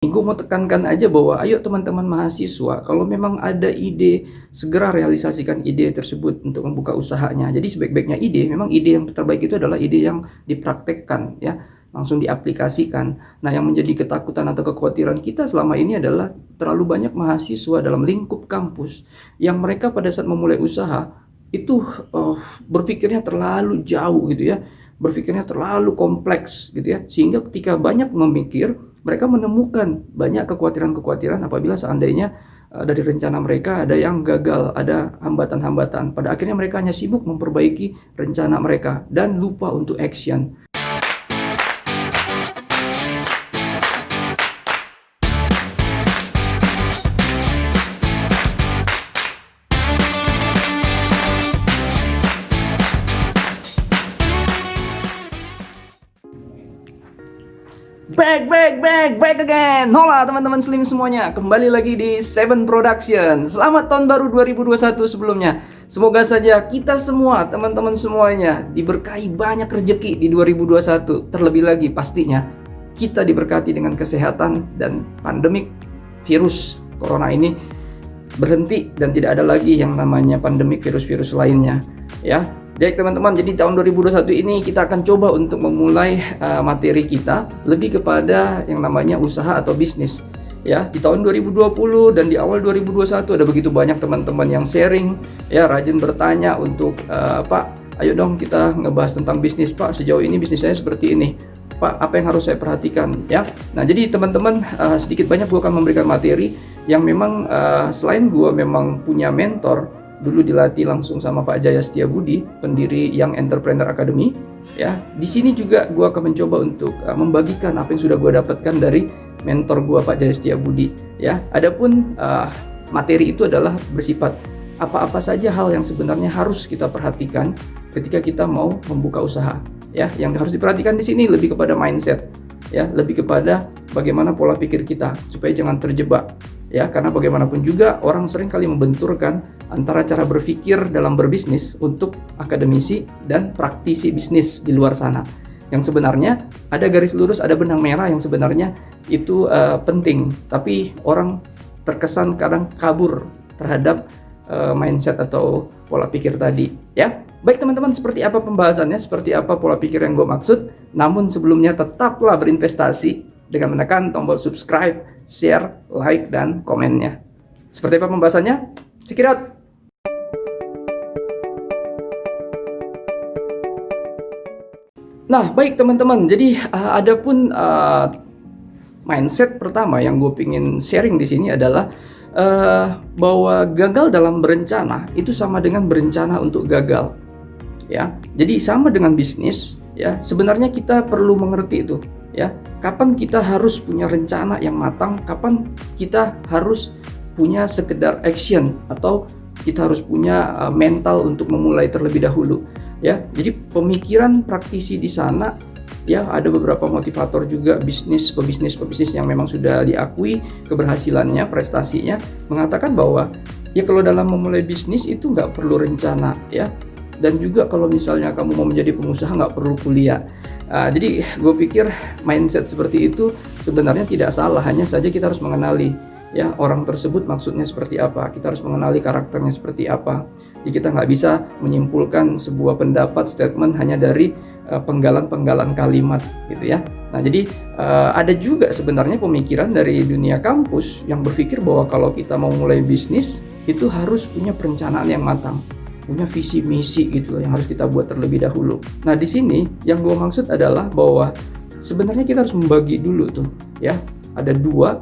Gue mau tekankan aja bahwa ayo teman-teman mahasiswa, kalau memang ada ide, segera realisasikan ide tersebut untuk membuka usahanya. Jadi sebaik-baiknya ide, memang ide yang terbaik itu adalah ide yang dipraktekkan, ya, langsung diaplikasikan. Nah, yang menjadi ketakutan atau kekhawatiran kita selama ini adalah terlalu banyak mahasiswa dalam lingkup kampus yang mereka pada saat memulai usaha itu berpikirnya terlalu jauh gitu ya, berpikirnya terlalu kompleks gitu ya, sehingga ketika banyak memikir mereka menemukan banyak kekhawatiran-kekhawatiran apabila seandainya dari rencana mereka ada yang gagal, ada hambatan-hambatan. Pada akhirnya mereka hanya sibuk memperbaiki rencana mereka dan lupa untuk action. Back again. Hola teman-teman Slim semuanya. Kembali lagi di Seven Production. Selamat tahun baru 2021 sebelumnya. Semoga saja kita semua, teman-teman semuanya, diberkahi banyak rezeki di 2021. Terlebih lagi pastinya kita diberkati dengan kesehatan dan pandemik virus corona ini berhenti dan tidak ada lagi yang namanya pandemik virus-virus lainnya, ya. Baik teman-teman, jadi tahun 2021 ini kita akan coba untuk memulai materi kita lebih kepada yang namanya usaha atau bisnis. Ya, di tahun 2020 dan di awal 2021 ada begitu banyak teman-teman yang sharing, ya, rajin bertanya untuk Pak, ayo dong kita ngebahas tentang bisnis, Pak. Sejauh ini bisnis saya seperti ini, Pak. Apa yang harus saya perhatikan, ya? Nah, jadi teman-teman sedikit banyak gue akan memberikan materi yang memang selain gue memang punya mentor. Dulu dilatih langsung sama Pak Jaya Setiabudi, pendiri Young Entrepreneur Academy. Ya, di sini juga gue akan mencoba untuk membagikan apa yang sudah gue dapatkan dari mentor gue Pak Jaya Setiabudi. Ya, adapun materi itu adalah bersifat apa-apa saja hal yang sebenarnya harus kita perhatikan ketika kita mau membuka usaha. Ya, yang harus diperhatikan di sini lebih kepada mindset. Ya, lebih kepada bagaimana pola pikir kita supaya jangan terjebak. Ya, karena bagaimanapun juga orang sering kali membenturkan antara cara berpikir dalam berbisnis untuk akademisi dan praktisi bisnis di luar sana. Yang sebenarnya ada garis lurus, ada benang merah yang sebenarnya itu penting, tapi orang terkesan kadang kabur terhadap mindset atau pola pikir tadi, ya. Baik teman-teman, seperti apa pembahasannya, seperti apa pola pikir yang gue maksud. Namun sebelumnya tetaplah berinvestasi dengan menekan tombol subscribe, share, like, dan komennya. Seperti apa pembahasannya? Check it out! Nah, baik teman-teman, jadi adapun mindset pertama yang gue pingin sharing di sini adalah bahwa gagal dalam berencana itu sama dengan berencana untuk gagal. Ya, jadi sama dengan bisnis. Ya, sebenarnya kita perlu mengerti itu. Ya, kapan kita harus punya rencana yang matang, kapan kita harus punya sekedar action atau kita harus punya mental untuk memulai terlebih dahulu. Ya, jadi pemikiran praktisi di sana, ya, ada beberapa motivator juga pebisnis yang memang sudah diakui keberhasilannya, prestasinya, mengatakan bahwa ya kalau dalam memulai bisnis itu nggak perlu rencana, ya. Dan juga kalau misalnya kamu mau menjadi pengusaha nggak perlu kuliah. Jadi gue pikir mindset seperti itu sebenarnya tidak salah, hanya saja kita harus mengenali, ya, orang tersebut maksudnya seperti apa. Kita harus mengenali karakternya seperti apa. Jadi kita nggak bisa menyimpulkan sebuah pendapat, statement hanya dari penggalan-penggalan kalimat, gitu ya. Nah, jadi ada juga sebenarnya pemikiran dari dunia kampus yang berpikir bahwa kalau kita mau mulai bisnis itu harus punya perencanaan yang matang, punya visi misi gitu yang harus kita buat terlebih dahulu. Nah, di sini yang gue maksud adalah bahwa sebenarnya kita harus membagi dulu tuh, ya. Ada dua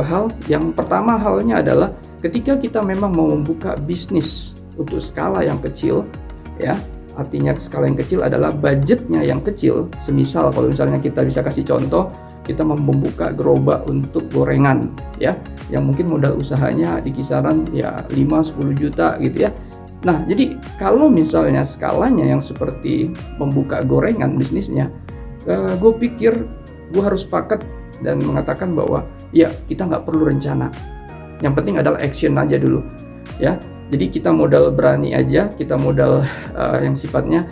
hal. Yang pertama halnya adalah ketika kita memang mau membuka bisnis untuk skala yang kecil, ya. Artinya skala yang kecil adalah budgetnya yang kecil. Semisal kalau misalnya kita bisa kasih contoh, kita membuka gerobak untuk gorengan, ya, yang mungkin modal usahanya di kisaran ya 5-10 juta gitu ya. Nah, jadi kalau misalnya skalanya yang seperti membuka gorengan bisnisnya, gue pikir gue harus sepakat dan mengatakan bahwa ya kita nggak perlu rencana. Yang penting adalah action aja dulu, ya. Jadi kita modal berani aja, kita modal yang sifatnya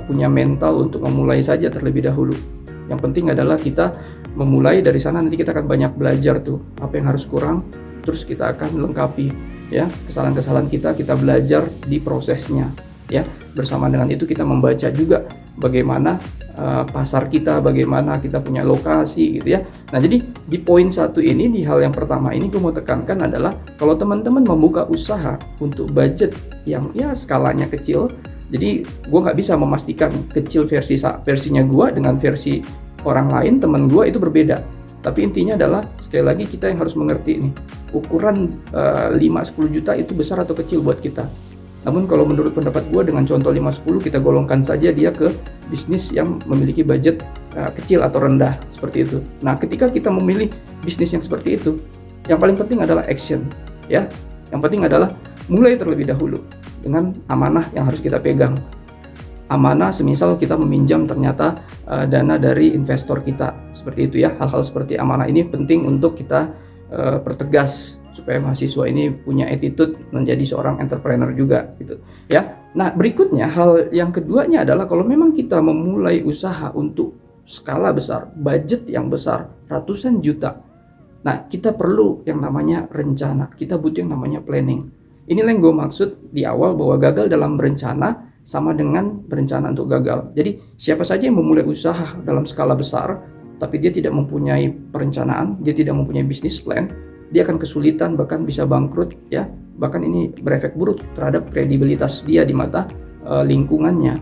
punya mental untuk memulai saja terlebih dahulu. Yang penting adalah kita memulai dari sana. Nanti kita akan banyak belajar tuh apa yang harus kurang, terus kita akan lengkapi ya kesalahan-kesalahan kita belajar di prosesnya ya. Bersama dengan itu kita membaca juga bagaimana pasar kita, bagaimana kita punya lokasi gitu ya. Nah, jadi di poin 1 ini, di hal yang pertama ini gue mau tekankan adalah kalau teman-teman membuka usaha untuk budget yang ya skalanya kecil, jadi gue nggak bisa memastikan kecil versinya gue dengan versi orang lain, teman gue itu berbeda. Tapi intinya adalah sekali lagi kita yang harus mengerti nih, ukuran 5-10 juta itu besar atau kecil buat kita. Namun kalau menurut pendapat gue, dengan contoh 5-10 kita golongkan saja dia ke bisnis yang memiliki budget kecil atau rendah seperti itu. Nah, ketika kita memilih bisnis yang seperti itu, yang paling penting adalah action ya. Yang penting adalah mulai terlebih dahulu dengan amanah yang harus kita pegang. Amanah semisal kita meminjam ternyata dana dari investor kita, seperti itu ya. Hal-hal seperti amanah ini penting untuk kita pertegas supaya mahasiswa ini punya attitude menjadi seorang entrepreneur juga gitu ya. Nah, berikutnya hal yang keduanya adalah kalau memang kita memulai usaha untuk skala besar, budget yang besar, ratusan juta. Nah, kita perlu yang namanya rencana, kita butuh yang namanya planning. Inilah yang gue maksud di awal bahwa gagal dalam berencana sama dengan berencana untuk gagal. Jadi siapa saja yang memulai usaha dalam skala besar tapi dia tidak mempunyai perencanaan, dia tidak mempunyai bisnis plan, dia akan kesulitan, bahkan bisa bangkrut ya. Bahkan ini berefek buruk terhadap kredibilitas dia di mata lingkungannya.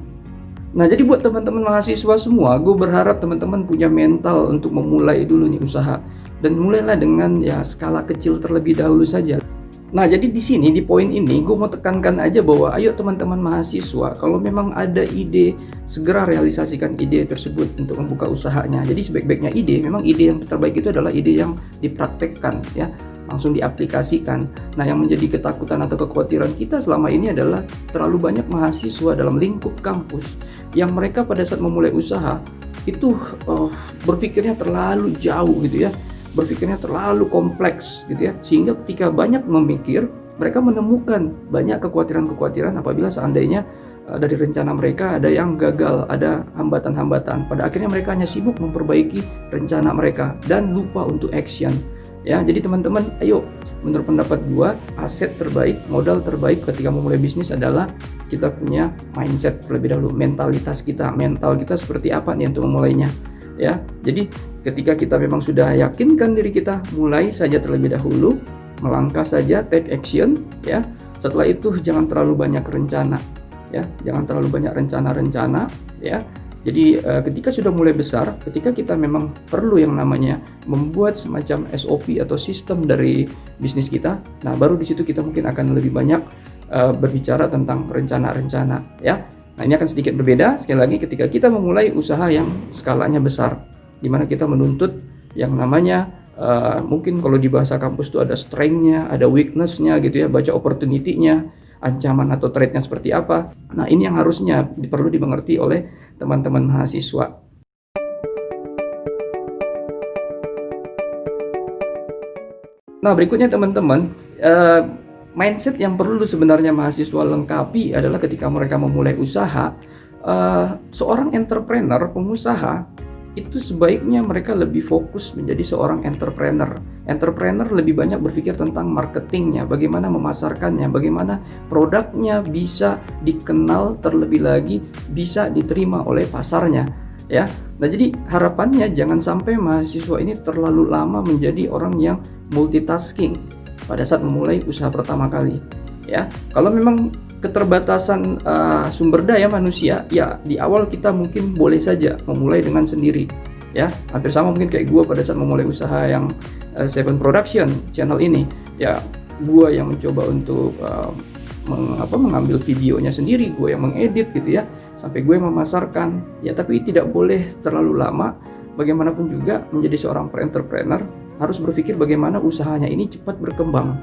Nah, jadi buat teman-teman mahasiswa semua, gue berharap teman-teman punya mental untuk memulai dulu nih usaha, dan mulailah dengan ya skala kecil terlebih dahulu saja. Nah, jadi di sini di poin ini gue mau tekankan aja bahwa ayo teman-teman mahasiswa, kalau memang ada ide, segera realisasikan ide tersebut untuk membuka usahanya. Jadi sebaik-baiknya ide, memang ide yang terbaik itu adalah ide yang dipraktekkan ya, langsung diaplikasikan. Nah, yang menjadi ketakutan atau kekhawatiran kita selama ini adalah terlalu banyak mahasiswa dalam lingkup kampus yang mereka pada saat memulai usaha itu berpikirnya terlalu jauh gitu ya, berpikirnya terlalu kompleks gitu ya, sehingga ketika banyak memikir, mereka menemukan banyak kekhawatiran-kekhawatiran apabila seandainya dari rencana mereka ada yang gagal, ada hambatan-hambatan. Pada akhirnya mereka hanya sibuk memperbaiki rencana mereka dan lupa untuk action ya. Jadi teman-teman, ayo, menurut pendapat gua, aset terbaik, modal terbaik ketika memulai bisnis adalah kita punya mindset terlebih dahulu, mentalitas kita, mental kita seperti apa nih untuk memulainya ya. Jadi ketika kita memang sudah yakinkan diri kita, mulai saja terlebih dahulu, melangkah saja, take action ya. Setelah itu jangan terlalu banyak rencana ya, jangan terlalu banyak rencana ya. Jadi ketika sudah mulai besar, ketika kita memang perlu yang namanya membuat semacam SOP atau sistem dari bisnis kita, nah baru di situ kita mungkin akan lebih banyak berbicara tentang rencana-rencana ya. Nah, ini akan sedikit berbeda sekali lagi ketika kita memulai usaha yang skalanya besar, di mana kita menuntut yang namanya mungkin kalau di bahasa kampus itu ada strength-nya, ada weakness-nya gitu ya, baca opportunity-nya, ancaman atau threat-nya seperti apa. Nah, ini yang harusnya perlu dimengerti oleh teman-teman mahasiswa. Nah, berikutnya teman-teman, mindset yang perlu sebenarnya mahasiswa lengkapi adalah ketika mereka memulai usaha, seorang entrepreneur, pengusaha, itu sebaiknya mereka lebih fokus menjadi seorang entrepreneur. Entrepreneur lebih banyak berpikir tentang marketingnya, bagaimana memasarkannya, bagaimana produknya bisa dikenal, terlebih lagi bisa diterima oleh pasarnya ya. Nah, jadi harapannya jangan sampai mahasiswa ini terlalu lama menjadi orang yang multitasking pada saat memulai usaha pertama kali ya. Kalau memang keterbatasan sumber daya manusia ya, di awal kita mungkin boleh saja memulai dengan sendiri ya. Hampir sama mungkin kayak gue pada saat memulai usaha yang Seven Production channel ini ya, gue yang mencoba untuk mengambil videonya sendiri, gue yang mengedit gitu ya, sampai gue memasarkan ya. Tapi tidak boleh terlalu lama. Bagaimanapun juga menjadi seorang entrepreneur harus berpikir bagaimana usahanya ini cepat berkembang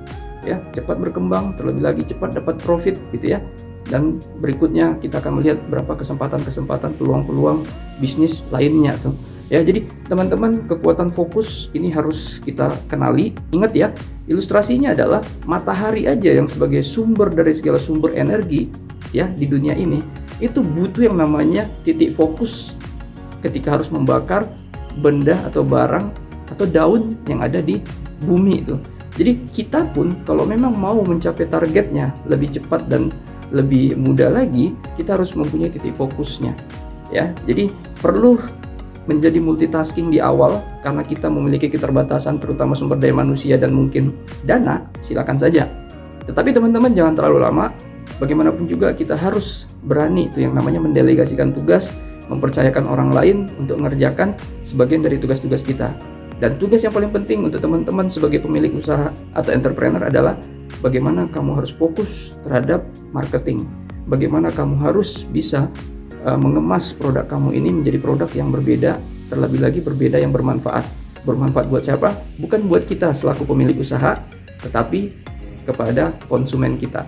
ya, cepat berkembang, terlebih lagi cepat dapat profit gitu ya. Dan berikutnya kita akan melihat berapa kesempatan-kesempatan, peluang-peluang bisnis lainnya tuh ya. Jadi teman-teman, kekuatan fokus ini harus kita kenali. Ingat ya, ilustrasinya adalah matahari aja yang sebagai sumber dari segala sumber energi ya di dunia ini, itu butuh yang namanya titik fokus ketika harus membakar benda atau barang atau daun yang ada di bumi itu. Jadi kita pun kalau memang mau mencapai targetnya lebih cepat dan lebih mudah lagi, kita harus mempunyai titik fokusnya. Ya, jadi perlu menjadi multitasking di awal karena kita memiliki keterbatasan terutama sumber daya manusia dan mungkin dana, silakan saja. Tetapi teman-teman jangan terlalu lama. Bagaimanapun juga kita harus berani itu yang namanya mendelegasikan tugas, mempercayakan orang lain untuk mengerjakan sebagian dari tugas-tugas kita. Dan tugas yang paling penting untuk teman-teman sebagai pemilik usaha atau entrepreneur adalah bagaimana kamu harus fokus terhadap marketing. Bagaimana kamu harus bisa mengemas produk kamu ini menjadi produk yang berbeda, terlebih lagi berbeda yang bermanfaat. Bermanfaat buat siapa? Bukan buat kita selaku pemilik usaha, tetapi kepada konsumen kita.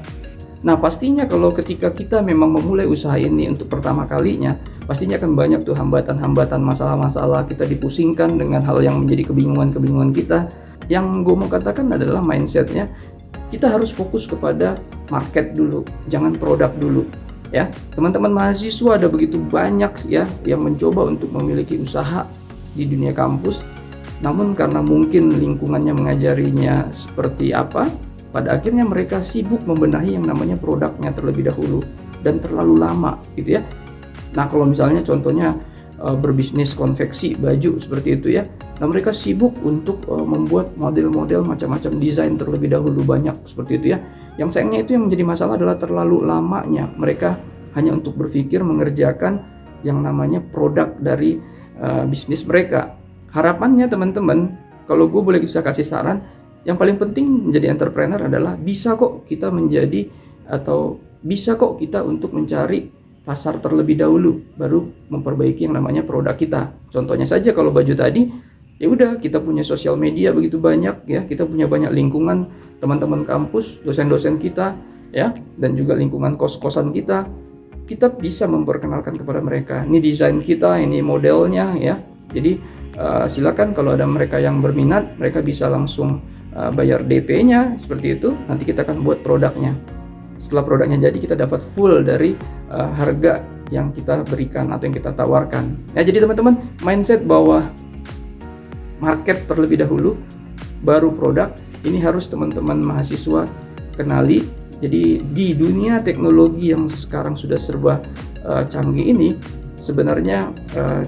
Nah, pastinya kalau ketika kita memang memulai usaha ini untuk pertama kalinya, pastinya akan banyak tuh hambatan-hambatan, masalah-masalah, kita dipusingkan dengan hal yang menjadi kebingungan-kebingungan kita. Yang gue mau katakan adalah mindsetnya, kita harus fokus kepada market dulu, jangan produk dulu. Ya, teman-teman mahasiswa ada begitu banyak ya yang mencoba untuk memiliki usaha di dunia kampus, namun karena mungkin lingkungannya mengajarinya seperti apa, pada akhirnya mereka sibuk membenahi yang namanya produknya terlebih dahulu dan terlalu lama gitu ya. Nah, kalau misalnya contohnya berbisnis konveksi baju seperti itu ya, nah mereka sibuk untuk membuat model-model macam-macam desain terlebih dahulu banyak seperti itu ya. Yang sayangnya itu yang menjadi masalah adalah terlalu lamanya mereka hanya untuk berpikir mengerjakan yang namanya produk dari bisnis mereka. Harapannya teman-teman, kalau gue boleh bisa kasih saran, yang paling penting menjadi entrepreneur adalah bisa kok kita menjadi atau bisa kok kita untuk mencari pasar terlebih dahulu baru memperbaiki yang namanya produk kita. Contohnya saja kalau baju tadi, ya udah kita punya sosial media begitu banyak ya, kita punya banyak lingkungan teman-teman kampus, dosen-dosen kita ya, dan juga lingkungan kos-kosan kita. Kita bisa memperkenalkan kepada mereka, ini desain kita, ini modelnya ya. Jadi silakan kalau ada mereka yang berminat, mereka bisa langsung bayar DP-nya seperti itu, nanti kita akan buat produknya. Setelah produknya jadi, kita dapat full dari harga yang kita berikan atau yang kita tawarkan. Ya, jadi teman-teman, mindset bahwa market terlebih dahulu, baru produk, ini harus teman-teman mahasiswa kenali. Jadi di dunia teknologi yang sekarang sudah serba canggih ini, sebenarnya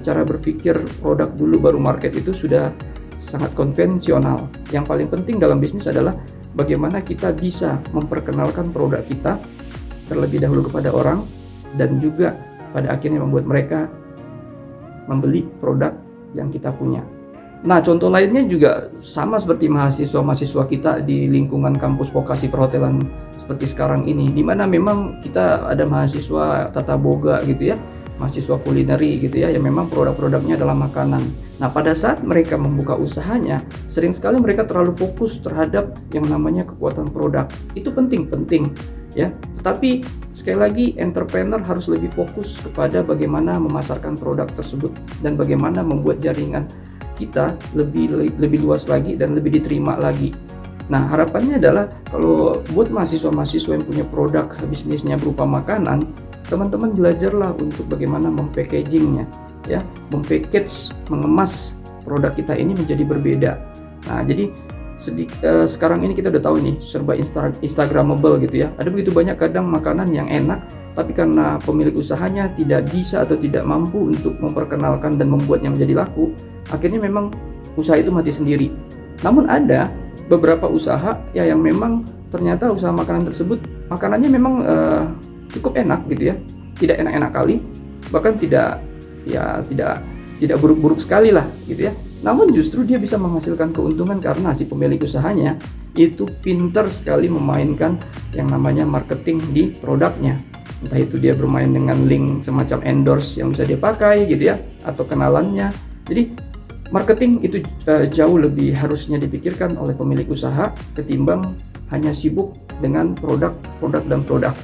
cara berpikir produk dulu baru market itu sudah sangat konvensional. Yang paling penting dalam bisnis adalah bagaimana kita bisa memperkenalkan produk kita terlebih dahulu kepada orang dan juga pada akhirnya membuat mereka membeli produk yang kita punya. Nah, contoh lainnya juga sama seperti mahasiswa-mahasiswa kita di lingkungan kampus vokasi perhotelan seperti sekarang ini, di mana memang kita ada mahasiswa tata boga gitu ya, mahasiswa kulineri gitu ya, yang memang produk-produknya adalah makanan. Nah, pada saat mereka membuka usahanya, sering sekali mereka terlalu fokus terhadap yang namanya kekuatan produk. Itu penting ya. Tetapi sekali lagi entrepreneur harus lebih fokus kepada bagaimana memasarkan produk tersebut dan bagaimana membuat jaringan kita lebih luas lagi dan lebih diterima lagi. Nah, harapannya adalah kalau buat mahasiswa-mahasiswa yang punya produk bisnisnya berupa makanan, teman-teman belajarlah untuk bagaimana mempackagingnya, ya, mempackage, mengemas produk kita ini menjadi berbeda. Nah, jadi sekarang ini kita udah tahu nih serba instagramable gitu ya. Ada begitu banyak kadang makanan yang enak, tapi karena pemilik usahanya tidak bisa atau tidak mampu untuk memperkenalkan dan membuatnya menjadi laku, akhirnya memang usaha itu mati sendiri. Namun ada beberapa usaha ya yang memang ternyata usaha makanan tersebut makanannya memang cukup enak gitu ya, tidak enak-enak kali, bahkan tidak buruk-buruk sekali lah gitu ya. Namun justru dia bisa menghasilkan keuntungan karena si pemilik usahanya itu pintar sekali memainkan yang namanya marketing di produknya. Entah itu dia bermain dengan link semacam endorse yang bisa dia pakai gitu ya, atau kenalannya. Jadi marketing itu jauh lebih harusnya dipikirkan oleh pemilik usaha ketimbang hanya sibuk dengan produk dan produk.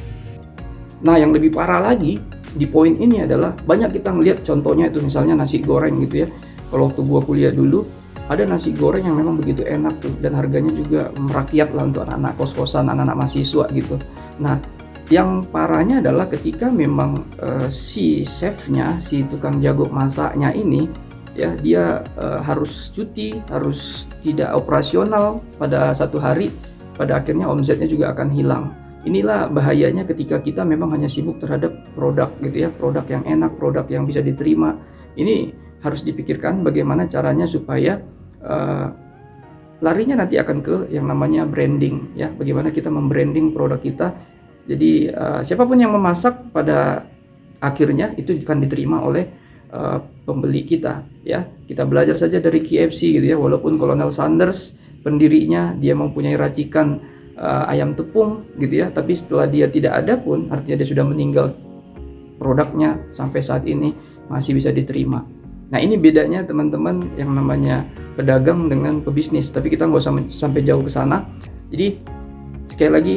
Nah, yang lebih parah lagi di poin ini adalah banyak kita ngelihat contohnya itu misalnya nasi goreng gitu ya. Kalau waktu gua kuliah dulu ada nasi goreng yang memang begitu enak tuh dan harganya juga merakyat lah untuk anak-anak kos-kosan, anak-anak mahasiswa gitu. Nah, yang parahnya adalah ketika memang si chefnya, si tukang jago masaknya ini ya dia harus cuti, harus tidak operasional pada satu hari, pada akhirnya omsetnya juga akan hilang. Inilah bahayanya ketika kita memang hanya sibuk terhadap produk gitu ya, produk yang enak, produk yang bisa diterima. Ini harus dipikirkan bagaimana caranya supaya larinya nanti akan ke yang namanya branding ya, bagaimana kita membranding produk kita. Jadi siapapun yang memasak pada akhirnya itu akan diterima oleh pembeli kita ya. Kita belajar saja dari KFC gitu ya, walaupun Colonel Sanders pendirinya dia mempunyai racikan ayam tepung gitu ya, tapi setelah dia tidak ada pun artinya dia sudah meninggal, produknya sampai saat ini masih bisa diterima. Nah ini bedanya teman-teman yang namanya pedagang dengan pebisnis, tapi kita nggak usah sampai jauh ke sana. Jadi sekali lagi,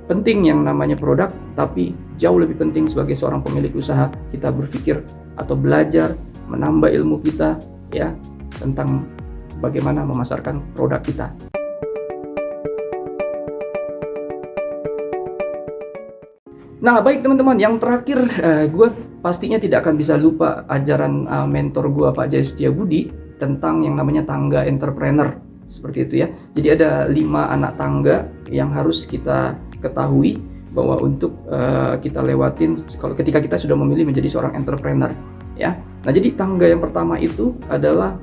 penting yang namanya produk, tapi jauh lebih penting sebagai seorang pemilik usaha kita berpikir atau belajar menambah ilmu kita ya tentang bagaimana memasarkan produk kita. Nah baik teman-teman, yang terakhir gue pastinya tidak akan bisa lupa ajaran mentor gue Pak Jaya Setiabudi tentang yang namanya tangga entrepreneur, seperti itu ya. Jadi ada 5 anak tangga yang harus kita ketahui bahwa untuk kita lewatin kalau ketika kita sudah memilih menjadi seorang entrepreneur ya. Nah jadi tangga yang pertama itu adalah,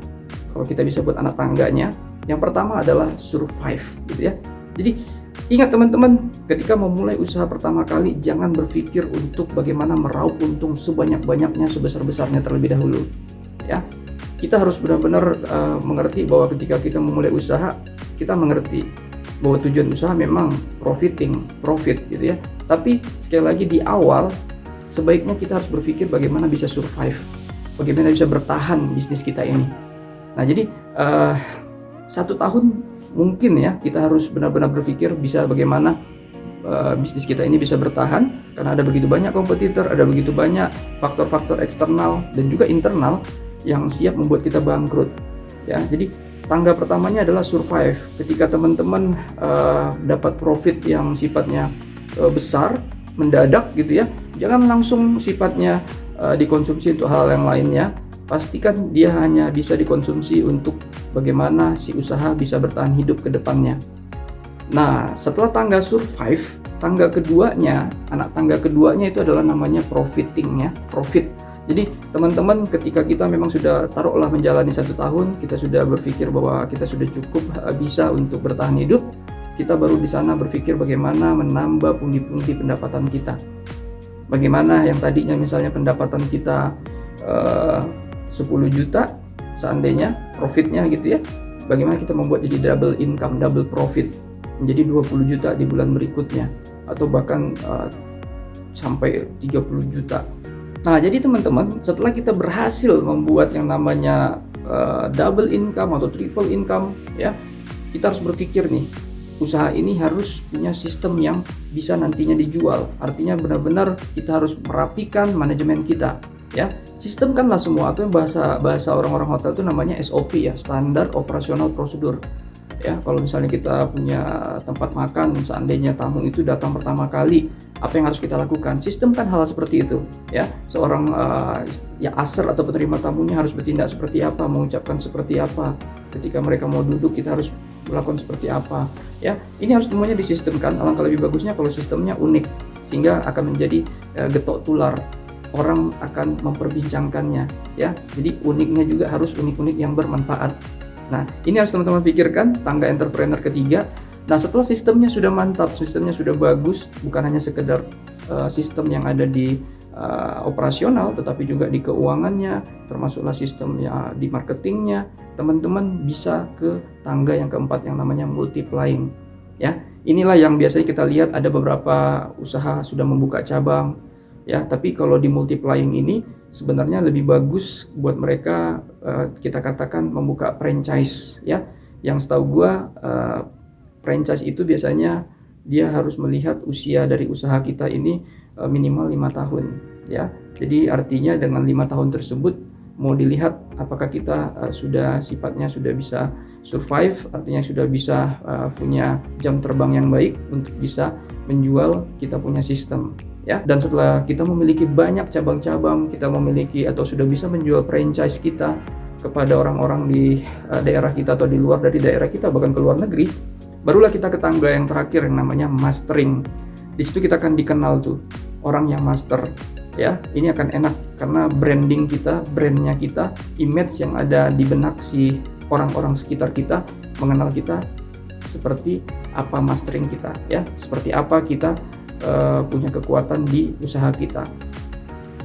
kalau kita bisa buat anak tangganya, yang pertama adalah survive gitu ya. Jadi ingat teman-teman, ketika memulai usaha pertama kali jangan berpikir untuk bagaimana meraup untung sebanyak-banyaknya, sebesar-besarnya terlebih dahulu ya. Kita harus benar-benar mengerti bahwa ketika kita memulai usaha, kita mengerti bahwa tujuan usaha memang profit gitu ya. Tapi sekali lagi di awal sebaiknya kita harus berpikir bagaimana bisa survive, bagaimana bisa bertahan bisnis kita ini. Nah jadi 1 tahun mungkin ya kita harus benar-benar berpikir bisa bagaimana bisnis kita ini bisa bertahan, karena ada begitu banyak kompetitor, ada begitu banyak faktor-faktor eksternal dan juga internal yang siap membuat kita bangkrut ya. Jadi tangga pertamanya adalah survive. Ketika teman-teman dapat profit yang sifatnya besar mendadak gitu ya, jangan langsung sifatnya dikonsumsi untuk hal yang lainnya. Pastikan dia hanya bisa dikonsumsi untuk bagaimana si usaha bisa bertahan hidup ke depannya. Nah, setelah tangga survive, tangga keduanya, anak tangga keduanya itu adalah namanya profiting ya, profit. Jadi teman-teman ketika kita memang sudah taruhlah menjalani 1 tahun, kita sudah berpikir bahwa kita sudah cukup bisa untuk bertahan hidup, kita baru di sana berpikir bagaimana menambah pundi-pundi pendapatan kita. Bagaimana yang tadinya misalnya pendapatan kita 10 juta seandainya profitnya gitu ya, bagaimana kita membuat jadi double income, double profit menjadi 20 juta di bulan berikutnya, atau bahkan sampai 30 juta. Nah jadi teman-teman, setelah kita berhasil membuat yang namanya double income atau triple income ya, kita harus berpikir nih, usaha ini harus punya sistem yang bisa nantinya dijual. Artinya benar-benar kita harus merapikan manajemen kita ya. Sistemkanlah semua, atau bahasa orang-orang hotel itu namanya SOP ya, standar operasional prosedur ya. Kalau misalnya kita punya tempat makan, seandainya tamu itu datang pertama kali, apa yang harus kita lakukan? Sistemkan hal seperti itu ya. Seorang ya aser atau penerima tamunya harus bertindak seperti apa, mengucapkan seperti apa, ketika mereka mau duduk kita harus melakukan seperti apa ya. Ini harus semuanya disistemkan. Alangkah lebih bagusnya kalau sistemnya unik, sehingga akan menjadi getok tular, orang akan memperbincangkannya ya. Jadi uniknya juga harus unik-unik yang bermanfaat. Nah ini harus teman-teman pikirkan, tangga entrepreneur ketiga. Nah setelah sistemnya sudah mantap, sistemnya sudah bagus, bukan hanya sekedar sistem yang ada di operasional, tetapi juga di keuangannya, termasuklah sistemnya di marketingnya, teman-teman bisa ke tangga yang keempat yang namanya multiplying ya. Inilah yang biasanya kita lihat ada beberapa usaha sudah membuka cabang ya, tapi kalau di multiplying ini sebenarnya lebih bagus buat mereka kita katakan membuka franchise ya. Yang setahu gua franchise itu biasanya dia harus melihat usia dari usaha kita ini minimal 5 tahun ya. Jadi artinya dengan 5 tahun tersebut mau dilihat apakah kita sudah sifatnya sudah bisa survive, artinya sudah bisa punya jam terbang yang baik untuk bisa menjual kita punya sistem ya. Dan setelah kita memiliki banyak cabang-cabang, kita memiliki atau sudah bisa menjual franchise kita kepada orang-orang di daerah kita atau di luar dari daerah kita, bahkan ke luar negeri, barulah kita ke tangga yang terakhir yang namanya mastering. Di situ kita akan dikenal tuh orang yang master, ya. Ini akan enak karena branding kita, brandnya kita, image yang ada di benak si orang-orang sekitar kita mengenal kita seperti apa mastering kita, ya, seperti apa kita punya kekuatan di usaha kita.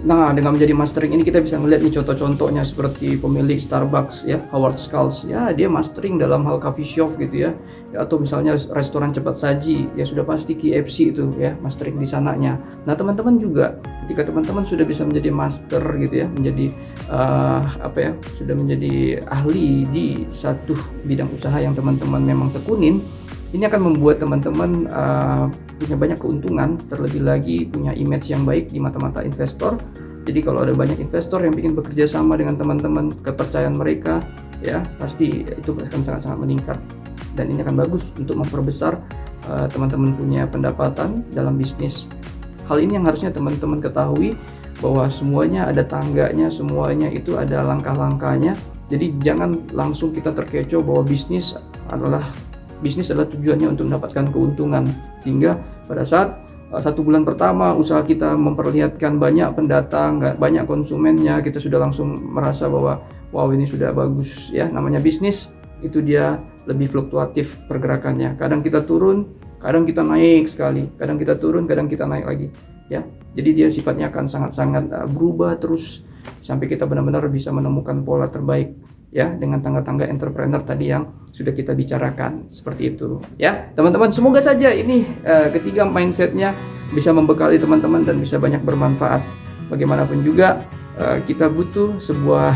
Nah, dengan menjadi mastering ini kita bisa melihat nih contoh-contohnya seperti pemilik Starbucks, ya, Howard Schultz, ya, dia mastering dalam hal coffee shop gitu ya, atau misalnya restoran cepat saji, ya sudah pasti KFC itu ya, mastering di sananya. Nah, teman-teman juga ketika teman-teman sudah bisa menjadi master gitu ya, menjadi sudah menjadi ahli di satu bidang usaha yang teman-teman memang tekunin, ini akan membuat teman-teman punya banyak keuntungan, terlebih lagi punya image yang baik di mata-mata investor. Jadi kalau ada banyak investor yang ingin bekerja sama dengan teman-teman, kepercayaan mereka, ya pasti itu akan sangat-sangat meningkat. Dan ini akan bagus untuk memperbesar teman-teman punya pendapatan dalam bisnis. Hal ini yang harusnya teman-teman ketahui, bahwa semuanya ada tangganya, semuanya itu ada langkah-langkahnya. Jadi jangan langsung kita terkecoh bahwa bisnis adalah tujuannya untuk mendapatkan keuntungan, sehingga pada saat 1 bulan pertama usaha kita memperlihatkan banyak pendatang, banyak konsumennya, kita sudah langsung merasa bahwa wow, ini sudah bagus ya. Namanya bisnis itu dia lebih fluktuatif pergerakannya, kadang kita turun, kadang kita naik sekali, kadang kita turun, kadang kita naik lagi ya. Jadi dia sifatnya akan sangat-sangat berubah terus sampai kita benar-benar bisa menemukan pola terbaik ya, dengan tangga-tangga entrepreneur tadi yang sudah kita bicarakan, seperti itu ya teman-teman. Semoga saja ini ketiga mindsetnya bisa membekali teman-teman dan bisa banyak bermanfaat. Bagaimanapun juga kita butuh sebuah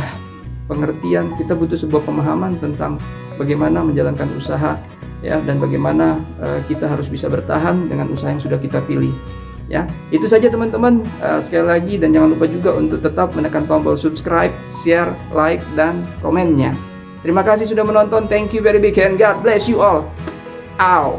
pengertian, kita butuh sebuah pemahaman tentang bagaimana menjalankan usaha ya, dan bagaimana kita harus bisa bertahan dengan usaha yang sudah kita pilih. Ya, itu saja teman-teman, sekali lagi, dan jangan lupa juga untuk tetap menekan tombol subscribe, share, like, dan komennya. Terima kasih sudah menonton. Thank you very big and God bless you all. Ow.